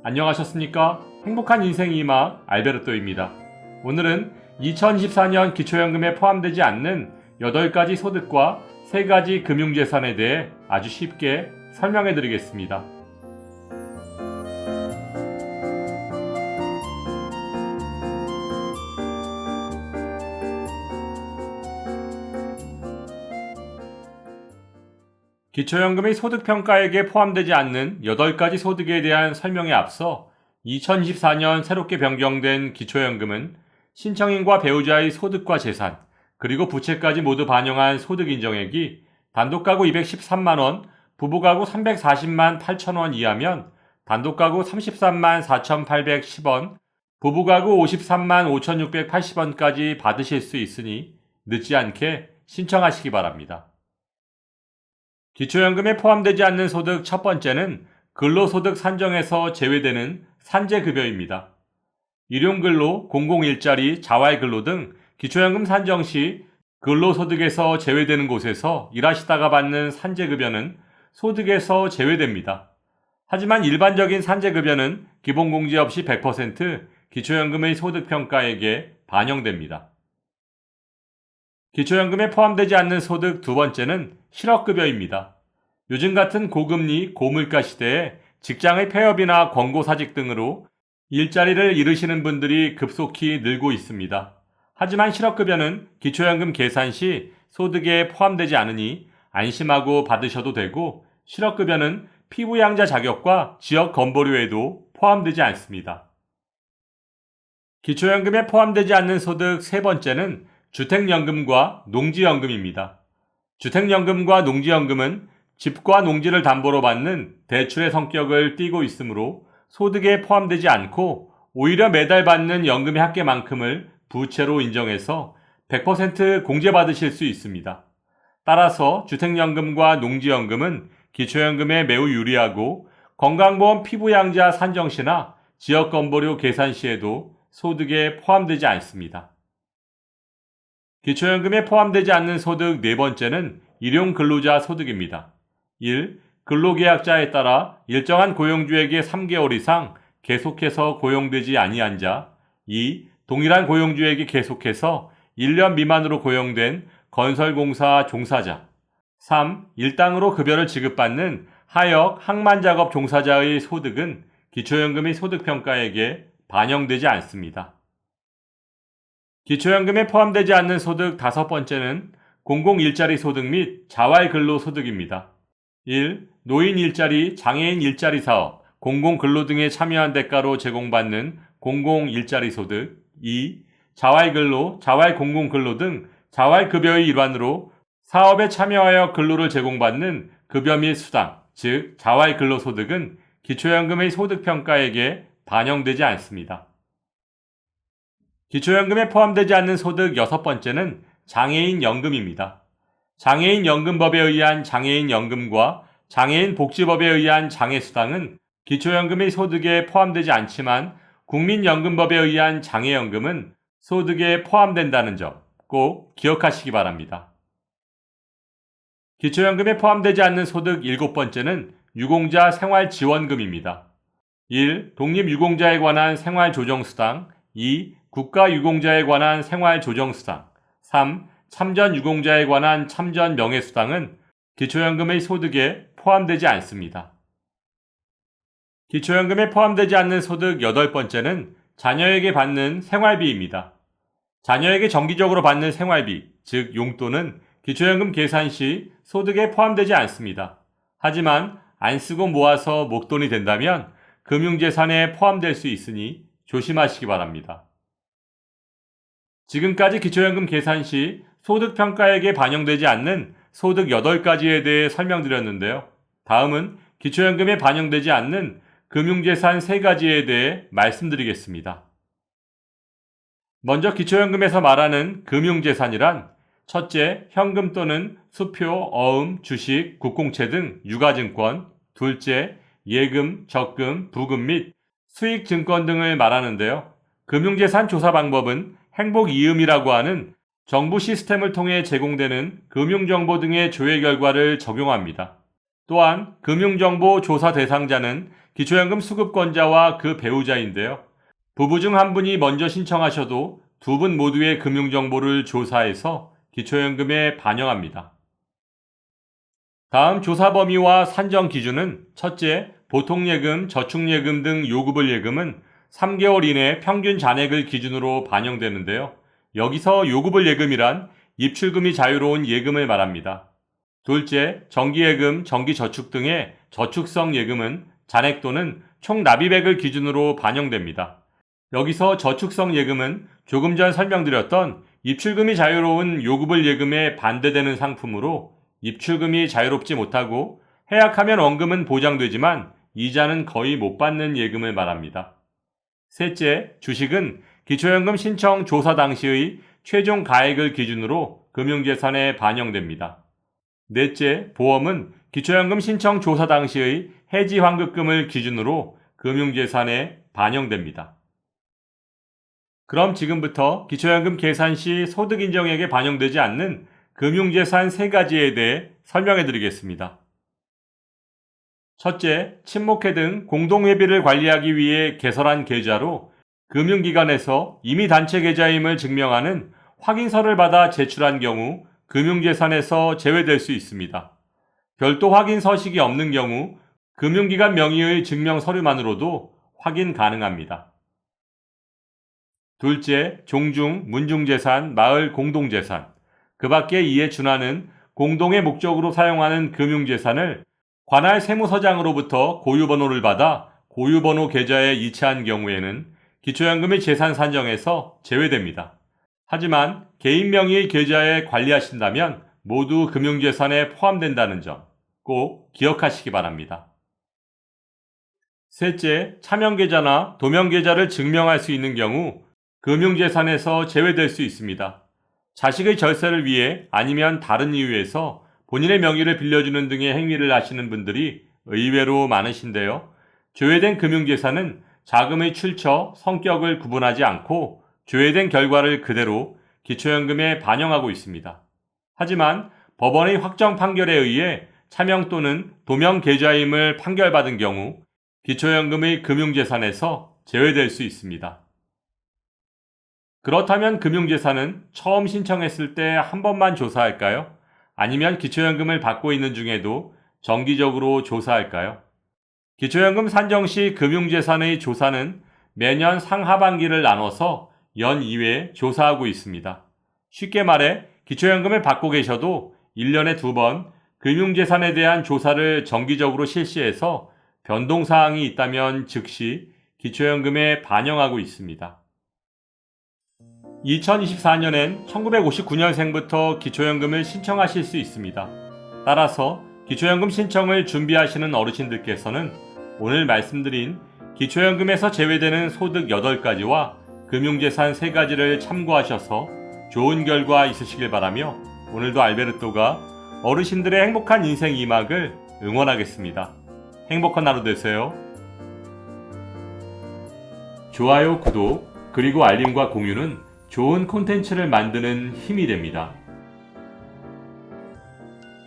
안녕하셨습니까? 행복한 인생이 막 알베르토입니다. 오늘은 2024년 기초연금에 포함되지 않는 8가지 소득과 3가지 금융재산에 대해 아주 쉽게 설명해 드리겠습니다. 기초연금의 소득평가액에 포함되지 않는 8가지 소득에 대한 설명에 앞서 2024년 새롭게 변경된 기초연금은 신청인과 배우자의 소득과 재산, 그리고 부채까지 모두 반영한 소득인정액이 단독가구 213만원, 부부가구 340만 8천원 이하면 단독가구 33만 4,810원, 부부가구 53만 5,680원까지 받으실 수 있으니 늦지 않게 신청하시기 바랍니다. 기초연금에 포함되지 않는 소득 첫 번째는 근로소득 산정에서 제외되는 산재급여입니다. 일용근로, 공공일자리, 자활근로 등 기초연금 산정 시 근로소득에서 제외되는 곳에서 일하시다가 받는 산재급여는 소득에서 제외됩니다. 하지만 일반적인 산재급여는 기본공제 없이 100% 기초연금의 소득평가액에 반영됩니다. 기초연금에 포함되지 않는 소득 두 번째는 실업급여입니다. 요즘 같은 고금리, 고물가 시대에 직장의 폐업이나 권고사직 등으로 일자리를 잃으시는 분들이 급속히 늘고 있습니다. 하지만 실업급여는 기초연금 계산 시 소득에 포함되지 않으니 안심하고 받으셔도 되고, 실업급여는 피부양자 자격과 지역 건보료에도 포함되지 않습니다. 기초연금에 포함되지 않는 소득 세 번째는 주택연금과 농지연금입니다. 주택연금과 농지연금은 집과 농지를 담보로 받는 대출의 성격을 띠고 있으므로 소득에 포함되지 않고 오히려 매달 받는 연금의 합계만큼을 부채로 인정해서 100% 공제받으실 수 있습니다. 따라서 주택연금과 농지연금은 기초연금에 매우 유리하고 건강보험 피부양자 산정 시나 지역건보료 계산 시에도 소득에 포함되지 않습니다. 기초연금에 포함되지 않는 소득 네 번째는 일용근로자 소득입니다. 1. 근로계약자에 따라 일정한 고용주에게 3개월 이상 계속해서 고용되지 아니한 자. 2. 동일한 고용주에게 계속해서 1년 미만으로 고용된 건설공사 종사자. 3. 일당으로 급여를 지급받는 하역, 항만작업 종사자의 소득은 기초연금의 소득평가액에 반영되지 않습니다. 기초연금에 포함되지 않는 소득 다섯 번째는 공공일자리 소득 및 자활근로소득입니다. 1. 노인 일자리, 장애인 일자리 사업, 공공근로 등에 참여한 대가로 제공받는 공공일자리 소득. 2. 자활근로, 자활공공근로 등 자활급여의 일환으로 사업에 참여하여 근로를 제공받는 급여 및 수당, 즉 자활근로소득은 기초연금의 소득평가액에 반영되지 않습니다. 기초연금에 포함되지 않는 소득 여섯 번째는 장애인연금입니다. 장애인연금법에 의한 장애인연금과 장애인복지법에 의한 장애수당은 기초연금의 소득에 포함되지 않지만 국민연금법에 의한 장애연금은 소득에 포함된다는 점 꼭 기억하시기 바랍니다. 기초연금에 포함되지 않는 소득 일곱 번째는 유공자 생활지원금입니다. 1. 독립유공자에 관한 생활조정수당. 2. 국가유공자에 관한 생활조정수당. 3. 참전유공자에 관한 참전명예수당은 기초연금의 소득에 포함되지 않습니다. 기초연금에 포함되지 않는 소득 여덟 번째는 자녀에게 받는 생활비입니다. 자녀에게 정기적으로 받는 생활비, 즉 용돈은 기초연금 계산 시 소득에 포함되지 않습니다. 하지만 안 쓰고 모아서 목돈이 된다면 금융재산에 포함될 수 있으니 조심하시기 바랍니다. 지금까지 기초연금 계산 시 소득평가액에 반영되지 않는 소득 8가지에 대해 설명드렸는데요. 다음은 기초연금에 반영되지 않는 금융재산 3가지에 대해 말씀드리겠습니다. 먼저 기초연금에서 말하는 금융재산이란 첫째, 현금 또는 수표, 어음, 주식, 국공채 등 유가증권. 둘째, 예금, 적금, 부금 및 수익증권 등을 말하는데요. 금융재산 조사 방법은 행복이음이라고 하는 정부 시스템을 통해 제공되는 금융정보 등의 조회 결과를 적용합니다. 또한 금융정보 조사 대상자는 기초연금 수급권자와 그 배우자인데요. 부부 중 한 분이 먼저 신청하셔도 두 분 모두의 금융정보를 조사해서 기초연금에 반영합니다. 다음 조사 범위와 산정 기준은 첫째, 보통예금, 저축예금 등 요구불 예금은 3개월 이내 평균 잔액을 기준으로 반영되는데요. 여기서 요구불 예금이란 입출금이 자유로운 예금을 말합니다. 둘째, 정기예금, 정기저축 등의 저축성 예금은 잔액 또는 총 납입액을 기준으로 반영됩니다. 여기서 저축성 예금은 조금 전 설명드렸던 입출금이 자유로운 요구불 예금에 반대되는 상품으로 입출금이 자유롭지 못하고 해약하면 원금은 보장되지만 이자는 거의 못 받는 예금을 말합니다. 셋째, 주식은 기초연금 신청 조사 당시의 최종 가액을 기준으로 금융재산에 반영됩니다. 넷째, 보험은 기초연금 신청 조사 당시의 해지 환급금을 기준으로 금융재산에 반영됩니다. 그럼 지금부터 기초연금 계산 시 소득인정액에 반영되지 않는 금융재산 3가지에 대해 설명해 드리겠습니다. 첫째, 친목회 등 공동회비를 관리하기 위해 개설한 계좌로 금융기관에서 이미 단체 계좌임을 증명하는 확인서를 받아 제출한 경우 금융재산에서 제외될 수 있습니다. 별도 확인 서식이 없는 경우 금융기관 명의의 증명 서류만으로도 확인 가능합니다. 둘째, 종중, 문중재산, 마을 공동재산, 그 밖에 이에 준하는 공동의 목적으로 사용하는 금융재산을 관할 세무서장으로부터 고유번호를 받아 고유번호 계좌에 이체한 경우에는 기초연금의 재산 산정에서 제외됩니다. 하지만 개인 명의의 계좌에 관리하신다면 모두 금융재산에 포함된다는 점 꼭 기억하시기 바랍니다. 셋째, 차명계좌나 도면계좌를 증명할 수 있는 경우 금융재산에서 제외될 수 있습니다. 자식의 절세를 위해 아니면 다른 이유에서 본인의 명의를 빌려주는 등의 행위를 하시는 분들이 의외로 많으신데요. 조회된 금융재산은 자금의 출처, 성격을 구분하지 않고 조회된 결과를 그대로 기초연금에 반영하고 있습니다. 하지만 법원의 확정 판결에 의해 차명 또는 도면 계좌임을 판결받은 경우 기초연금의 금융재산에서 제외될 수 있습니다. 그렇다면 금융재산은 처음 신청했을 때 한 번만 조사할까요? 아니면 기초연금을 받고 있는 중에도 정기적으로 조사할까요? 기초연금 산정 시 금융재산의 조사는 매년 상하반기를 나눠서 연 2회 조사하고 있습니다. 쉽게 말해 기초연금을 받고 계셔도 1년에 2번 금융재산에 대한 조사를 정기적으로 실시해서 변동사항이 있다면 즉시 기초연금에 반영하고 있습니다. 2024년엔 1959년생부터 기초연금을 신청하실 수 있습니다. 따라서 기초연금 신청을 준비하시는 어르신들께서는 오늘 말씀드린 기초연금에서 제외되는 소득 8가지와 금융재산 3가지를 참고하셔서 좋은 결과 있으시길 바라며 오늘도 알베르토가 어르신들의 행복한 인생 2막을 응원하겠습니다. 행복한 하루 되세요. 좋아요, 구독, 그리고 알림과 공유는 좋은 콘텐츠를 만드는 힘이 됩니다.